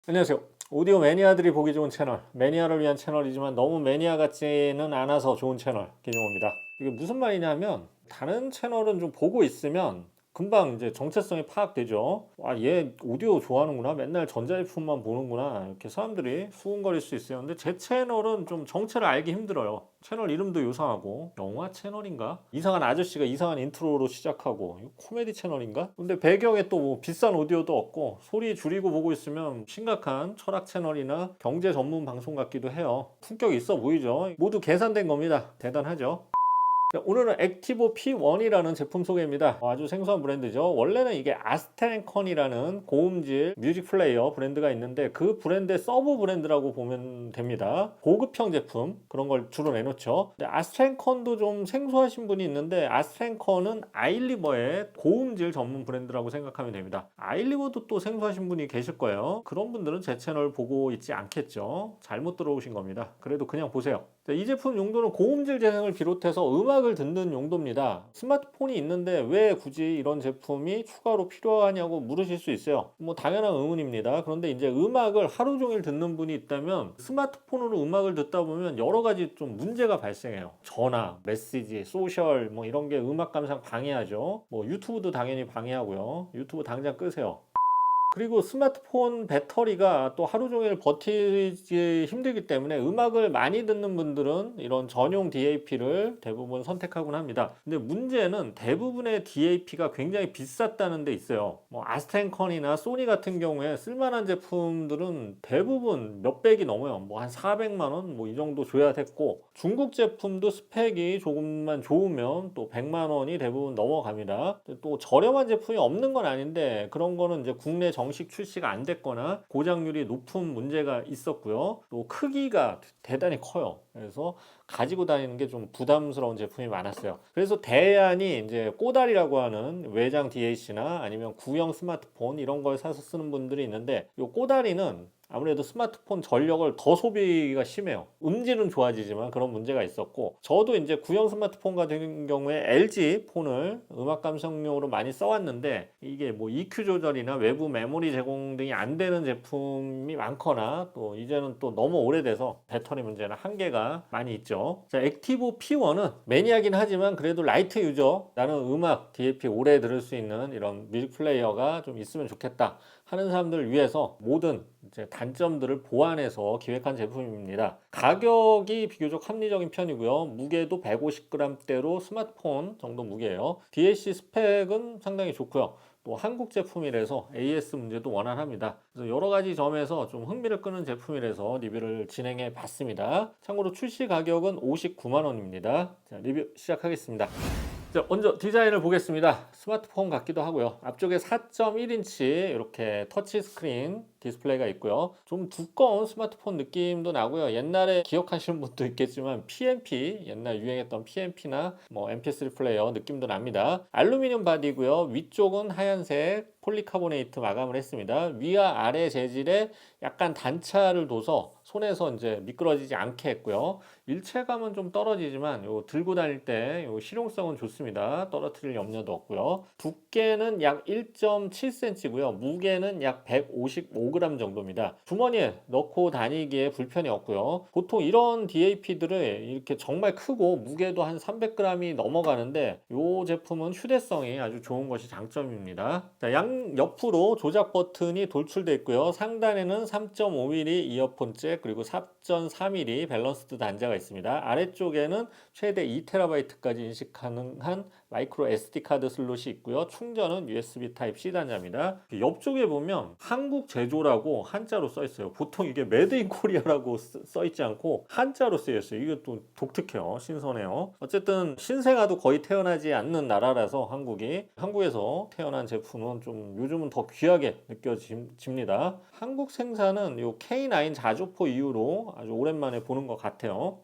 안녕하세요. 오디오 매니아들이 보기 좋은 채널, 매니아를 위한 채널이지만 너무 매니아 같지는 않아서 좋은 채널, 김용호입니다. 이게 무슨 말이냐면 다른 채널은 좀 보고 있으면 금방 이제 정체성이 파악되죠. 아, 얘 오디오 좋아하는구나. 맨날 전자제품만 보는구나. 이렇게 사람들이 수군거릴 수 있어요. 근데 제 채널은 좀 정체를 알기 힘들어요. 채널 이름도 요상하고 영화 채널인가? 이상한 아저씨가 이상한 인트로로 시작하고 이거 코미디 채널인가? 근데 배경에 또 뭐 비싼 오디오도 없고 소리 줄이고 보고 있으면 심각한 철학 채널이나 경제 전문 방송 같기도 해요. 품격 있어 보이죠? 모두 계산된 겁니다. 대단하죠? 오늘은 액티보 P1이라는 제품 소개입니다. 아주 생소한 브랜드죠. 원래는 이게 아스텐컨이라는 고음질 뮤직 플레이어 브랜드가 있는데 그 브랜드의 서브 브랜드라고 보면 됩니다. 고급형 제품 그런 걸 주로 내놓죠. 근데 아스텐컨도 좀 생소하신 분이 있는데 아스텐컨은 아일리버의 고음질 전문 브랜드라고 생각하면 됩니다. 아일리버도 또 생소하신 분이 계실 거예요. 그런 분들은 제 채널 보고 있지 않겠죠. 잘못 들어오신 겁니다. 그래도 그냥 보세요. 이 제품 용도는 고음질 재생을 비롯해서 음악을 듣는 용도입니다. 스마트폰이 있는데 왜 굳이 이런 제품이 추가로 필요하냐고 물으실 수 있어요. 뭐 당연한 의문입니다. 그런데 이제 음악을 하루 종일 듣는 분이 있다면 스마트폰으로 음악을 듣다 보면 여러 가지 좀 문제가 발생해요. 전화, 메시지, 소셜 뭐 이런 게 음악 감상 방해하죠. 뭐 유튜브도 당연히 방해하고요. 유튜브 당장 끄세요. 그리고 스마트폰 배터리가 또 하루 종일 버티기 힘들기 때문에 음악을 많이 듣는 분들은 이런 전용 DAP를 대부분 선택하곤 합니다. 근데 문제는 대부분의 DAP가 굉장히 비쌌다는 데 있어요. 뭐 아스텐컨이나 소니 같은 경우에 쓸만한 제품들은 대부분 몇백이 넘어요. 뭐 한 400만 원 뭐 이 정도 줘야 됐고 중국 제품도 스펙이 조금만 좋으면 또 100만 원이 대부분 넘어갑니다. 또 저렴한 제품이 없는 건 아닌데 그런 거는 이제 국내 정식 출시가 안 됐거나 고장률이 높은 문제가 있었고요. 또 크기가 대단히 커요. 그래서 가지고 다니는 게 좀 부담스러운 제품이 많았어요. 그래서 대안이 이제 꼬다리라고 하는 외장 DAC나 아니면 구형 스마트폰 이런 걸 사서 쓰는 분들이 있는데 이 꼬다리는 아무래도 스마트폰 전력을 더 소비가 심해요. 음질은 좋아지지만 그런 문제가 있었고 저도 이제 구형 스마트폰 같은 경우에 LG 폰을 음악 감상용으로 많이 써왔는데 이게 뭐 EQ 조절이나 외부 메모리 제공 등이 안 되는 제품이 많거나 또 이제는 또 너무 오래돼서 배터리 문제나 한계가 많이 있죠. 자, 액티보 P1은 매니아긴 하지만 그래도 라이트 유저 나는 음악 DAP 오래 들을 수 있는 이런 뮤직 플레이어가 좀 있으면 좋겠다 하는 사람들을 위해서 모든 이제 단점들을 보완해서 기획한 제품입니다. 가격이 비교적 합리적인 편이고요. 무게도 150g대로 스마트폰 정도 무게예요. DAC 스펙은 상당히 좋고요. 또 한국 제품이라서 AS 문제도 원활합니다. 그래서 여러 가지 점에서 좀 흥미를 끄는 제품이라서 리뷰를 진행해 봤습니다. 참고로 출시 가격은 59만 원입니다. 자, 리뷰 시작하겠습니다. 자, 먼저 디자인을 보겠습니다. 스마트폰 같기도 하고요. 앞쪽에 4.1인치 이렇게 터치 스크린 디스플레이가 있고요. 좀 두꺼운 스마트폰 느낌도 나고요. 옛날에 기억하시는 분도 있겠지만 PNP, 옛날 유행했던 PNP나 뭐 MP3 플레이어 느낌도 납니다. 알루미늄 바디고요. 위쪽은 하얀색 폴리카보네이트 마감을 했습니다. 위와 아래 재질에 약간 단차를 둬서 손에서 이제 미끄러지지 않게 했고요. 일체감은 좀 떨어지지만 요 들고 다닐 때 요 실용성은 좋습니다. 떨어뜨릴 염려도 없고요. 두께는 약 1.7cm고요. 무게는 약 155g 정도입니다. 주머니에 넣고 다니기에 불편이 없고요. 보통 이런 DAP들을 이렇게 정말 크고 무게도 한 300g이 넘어가는데 이 제품은 휴대성이 아주 좋은 것이 장점입니다. 자, 양 옆으로 조작 버튼이 돌출되어 있고요. 상단에는 3.5mm 이어폰 잭 그리고 4.4mm 밸런스드 단자가 있습니다. 아래쪽에는 최대 2TB까지 인식 가능한 마이크로 SD 카드 슬롯이 있고요. 충전은 USB Type-C 단자입니다. 옆쪽에 보면 한국 제조라고 한자로 써 있어요. 보통 이게 메드 인 코리아라고 써 있지 않고 한자로 쓰여 있어요. 이게 또 독특해요. 신선해요. 어쨌든 신생아도 거의 태어나지 않는 나라라서 한국에서 태어난 제품은 좀 요즘은 더 귀하게 느껴집니다. 한국 생산은 요 K9 자주포 이후로 아주 오랜만에 보는 것 같아요.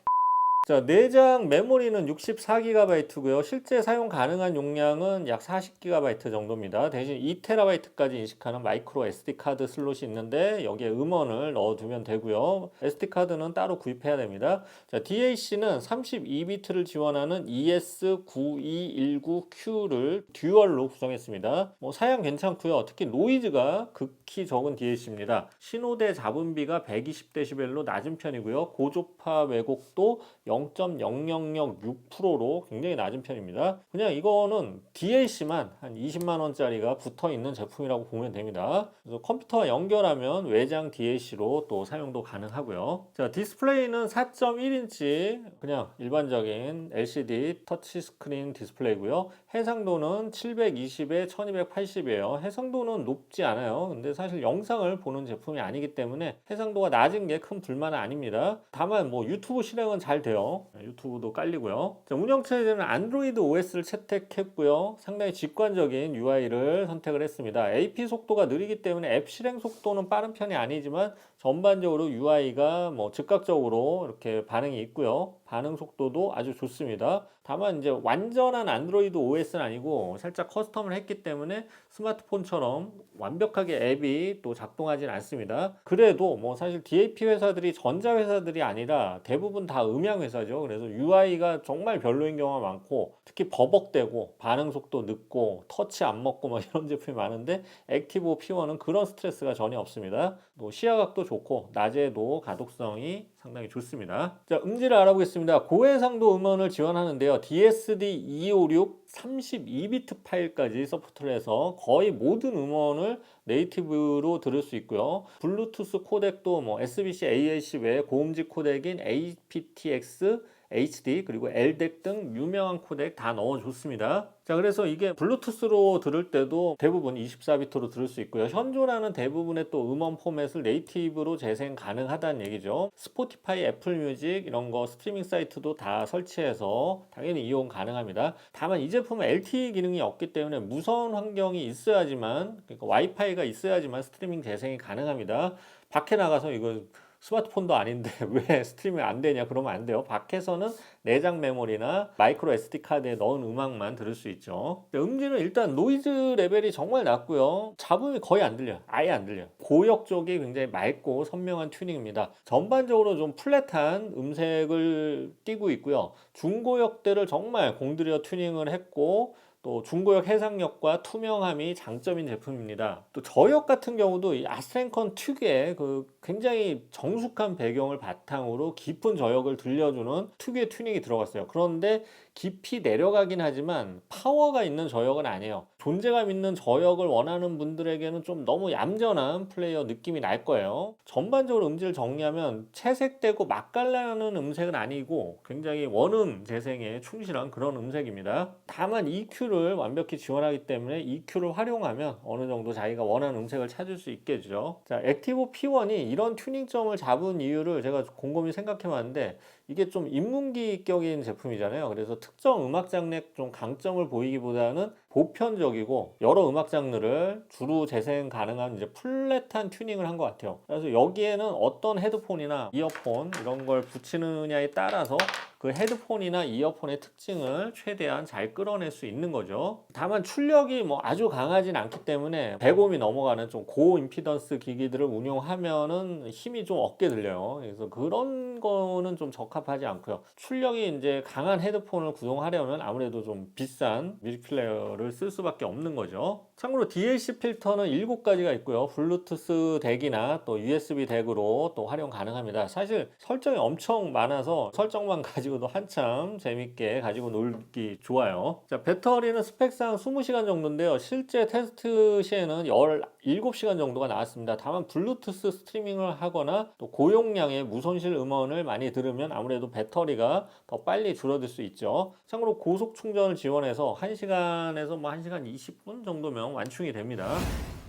자, 내장 메모리는 64GB고요. 실제 사용 가능한 용량은 약 40GB 정도입니다. 대신 2TB까지 인식하는 마이크로 SD 카드 슬롯이 있는데 여기에 음원을 넣어두면 되고요. SD 카드는 따로 구입해야 됩니다. 자, DAC는 32비트를 지원하는 ES9219Q를 듀얼로 구성했습니다. 사양 괜찮고요. 특히 노이즈가 극히 적은 DAC입니다. 신호대 잡음비가 120dB로 낮은 편이고요. 고조파 왜곡도 0.0006%로 굉장히 낮은 편입니다. 그냥 이거는 DAC만 한 20만 원짜리가 붙어 있는 제품이라고 보면 됩니다. 그래서 컴퓨터와 연결하면 외장 DAC로 또 사용도 가능하고요. 자, 디스플레이는 4.1인치 그냥 일반적인 LCD 터치스크린 디스플레이고요. 해상도는 720에 1280이에요. 해상도는 높지 않아요. 근데 사실 영상을 보는 제품이 아니기 때문에 해상도가 낮은 게 큰 불만은 아닙니다. 다만 유튜브 실행은 잘 돼요. 유튜브도 깔리고요. 자, 운영체제는 안드로이드 OS를 채택했고요. 상당히 직관적인 UI를 선택을 했습니다. AP 속도가 느리기 때문에 앱 실행 속도는 빠른 편이 아니지만 전반적으로 UI가 즉각적으로 이렇게 반응이 있고요. 반응 속도도 아주 좋습니다. 다만 이제 완전한 안드로이드 OS는 아니고 살짝 커스텀을 했기 때문에 스마트폰처럼 완벽하게 앱이 또 작동하진 않습니다. 그래도 사실 DAP 회사들이 전자 회사들이 아니라 대부분 다 음향 회사죠. 그래서 UI가 정말 별로인 경우가 많고 특히 버벅대고 반응 속도 늦고 터치 안 먹고 이런 제품이 많은데 액티브 P1은 그런 스트레스가 전혀 없습니다. 또 시야각도 좋고 낮에도 가독성이 상당히 좋습니다. 자, 음질을 알아보겠습니다. 고해상도 음원을 지원하는데요. DSD256 32비트 파일까지 서포트를 해서 거의 모든 음원을 네이티브로 들을 수 있고요. 블루투스 코덱도 SBC AAC 외에 고음질 코덱인 aptX HD 그리고 LDEC 등 유명한 코덱 다 넣어줬습니다. 자, 그래서 이게 블루투스로 들을 때도 대부분 24비트로 들을 수 있고요. 현존하는 대부분의 또 음원 포맷을 네이티브로 재생 가능하다는 얘기죠. 스포티파이, 애플 뮤직 이런 거 스트리밍 사이트도 다 설치해서 당연히 이용 가능합니다. 다만 이 제품은 LTE 기능이 없기 때문에 무선 환경이 있어야지만 그러니까 와이파이가 있어야지만 스트리밍 재생이 가능합니다. 밖에 나가서 이거 스마트폰도 아닌데 왜 스트리밍 안 되냐 그러면 안 돼요. 밖에서는 내장 메모리나 마이크로 SD 카드에 넣은 음악만 들을 수 있죠. 음질은 일단 노이즈 레벨이 정말 낮고요. 잡음이 거의 안 들려요. 아예 안 들려요. 고역 쪽이 굉장히 맑고 선명한 튜닝입니다. 전반적으로 좀 플랫한 음색을 띠고 있고요. 중고역대를 정말 공들여 튜닝을 했고 또 중고역 해상력과 투명함이 장점인 제품입니다. 또 저역 같은 경우도 이 아스트랭컨 특유의 그 굉장히 정숙한 배경을 바탕으로 깊은 저역을 들려주는 특유의 튜닝이 들어갔어요. 그런데 깊이 내려가긴 하지만 파워가 있는 저역은 아니에요. 존재감 있는 저역을 원하는 분들에게는 좀 너무 얌전한 플레이어 느낌이 날 거예요. 전반적으로 음질을 정리하면 채색되고 맛깔나는 음색은 아니고 굉장히 원음 재생에 충실한 그런 음색입니다. 다만 EQ를 완벽히 지원하기 때문에 EQ를 활용하면 어느 정도 자기가 원하는 음색을 찾을 수 있겠죠. 자, 액티브 P1이 이런 튜닝점을 잡은 이유를 제가 곰곰이 생각해 봤는데 이게 좀 인문기격인 제품이잖아요. 그래서 특정 음악 장르에 좀 강점을 보이기보다는 보편적이고 여러 음악 장르를 주로 재생 가능한 이제 플랫한 튜닝을 한 것 같아요. 그래서 여기에는 어떤 헤드폰이나 이어폰 이런 걸 붙이느냐에 따라서 그 헤드폰이나 이어폰의 특징을 최대한 잘 끌어낼 수 있는 거죠. 다만 출력이 아주 강하진 않기 때문에 100ohm이 넘어가는 좀 고임피던스 기기들을 운용하면은 힘이 좀 없게 들려요. 그래서 그런 거는 좀 적합하지 않고요. 출력이 이제 강한 헤드폰을 구동하려면 아무래도 좀 비싼 뮤직 플레이어를 쓸 수밖에 없는 거죠. 참고로 DLC 필터는 7가지가 있고요. 블루투스 덱이나 또 USB 덱으로 또 활용 가능합니다. 사실 설정이 엄청 많아서 설정만 가지고도 한참 재밌게 가지고 놀기 좋아요. 자, 배터리는 스펙상 20시간 정도인데요. 실제 테스트 시에는 17시간 정도가 나왔습니다. 다만 블루투스 스트리밍을 하거나 또 고용량의 무손실 음원을 많이 들으면 아무래도 배터리가 더 빨리 줄어들 수 있죠. 참고로 고속 충전을 지원해서 1시간에서 1시간 20분 정도면 완충이 됩니다.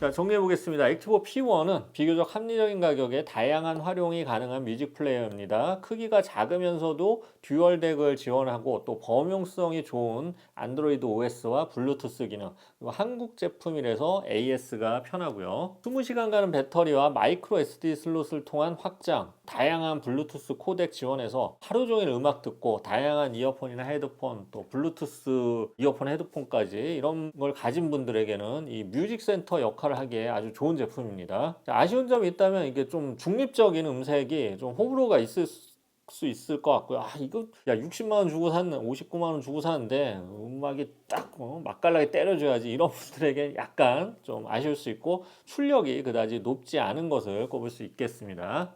자, 정리해 보겠습니다. 액티브 P1은 비교적 합리적인 가격에 다양한 활용이 가능한 뮤직 플레이어입니다. 크기가 작으면서도 듀얼 덱을 지원하고 또 범용성이 좋은 안드로이드 OS와 블루투스 기능, 그리고 한국 제품이라서 AS가 편하고요. 20시간 가는 배터리와 마이크로 SD 슬롯을 통한 확장, 다양한 블루투스 코덱 지원해서 하루 종일 음악 듣고 다양한 이어폰이나 헤드폰, 또 블루투스 이어폰 헤드폰까지 이런 걸 가진 분들에게는 이 뮤직 센터 역할을 하기에 아주 좋은 제품입니다. 자, 아쉬운 점이 있다면 이게 좀 중립적인 음색이 좀 호불호가 있을 수 있을 것 같고요. 아, 이거 야 60만 원 주고 샀는 59만 원 주고 샀는데 음악이 딱 맛깔나게 때려줘야지, 이런 분들에게 약간 좀 아쉬울 수 있고 출력이 그다지 높지 않은 것을 꼽을 수 있겠습니다.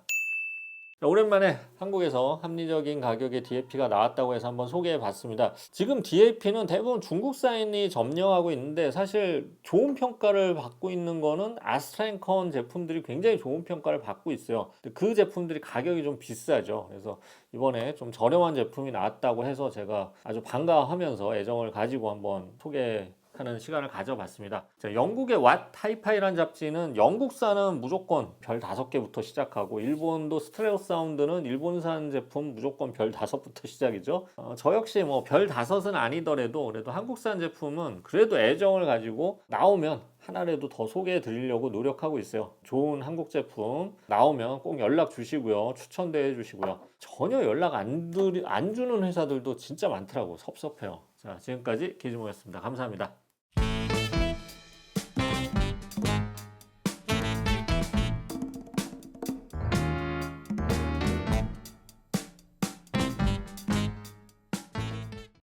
자, 오랜만에 한국에서 합리적인 가격의 DAP가 나왔다고 해서 한번 소개해 봤습니다. 지금 DAP는 대부분 중국산이 점령하고 있는데 사실 좋은 평가를 받고 있는 거는 아스트라인컨 제품들이 굉장히 좋은 평가를 받고 있어요. 근데 그 제품들이 가격이 좀 비싸죠. 그래서 이번에 좀 저렴한 제품이 나왔다고 해서 제가 아주 반가워하면서 애정을 가지고 한번 하는 시간을 가져봤습니다. 자, 영국의 왓 하이파이라는 잡지는 영국산은 무조건 별 5개부터 시작하고 일본도 스테레오 사운드는 일본산 제품 무조건 별 5부터 시작이죠. 저 역시 뭐 별 5은 아니더라도 그래도 한국산 제품은 그래도 애정을 가지고 나오면 하나라도 더 소개해 드리려고 노력하고 있어요. 좋은 한국 제품 나오면 꼭 연락 주시고요. 추천도 해 주시고요. 전혀 연락 안 주는 회사들도 진짜 많더라고. 섭섭해요. 자, 지금까지 기즈모였습니다. 감사합니다.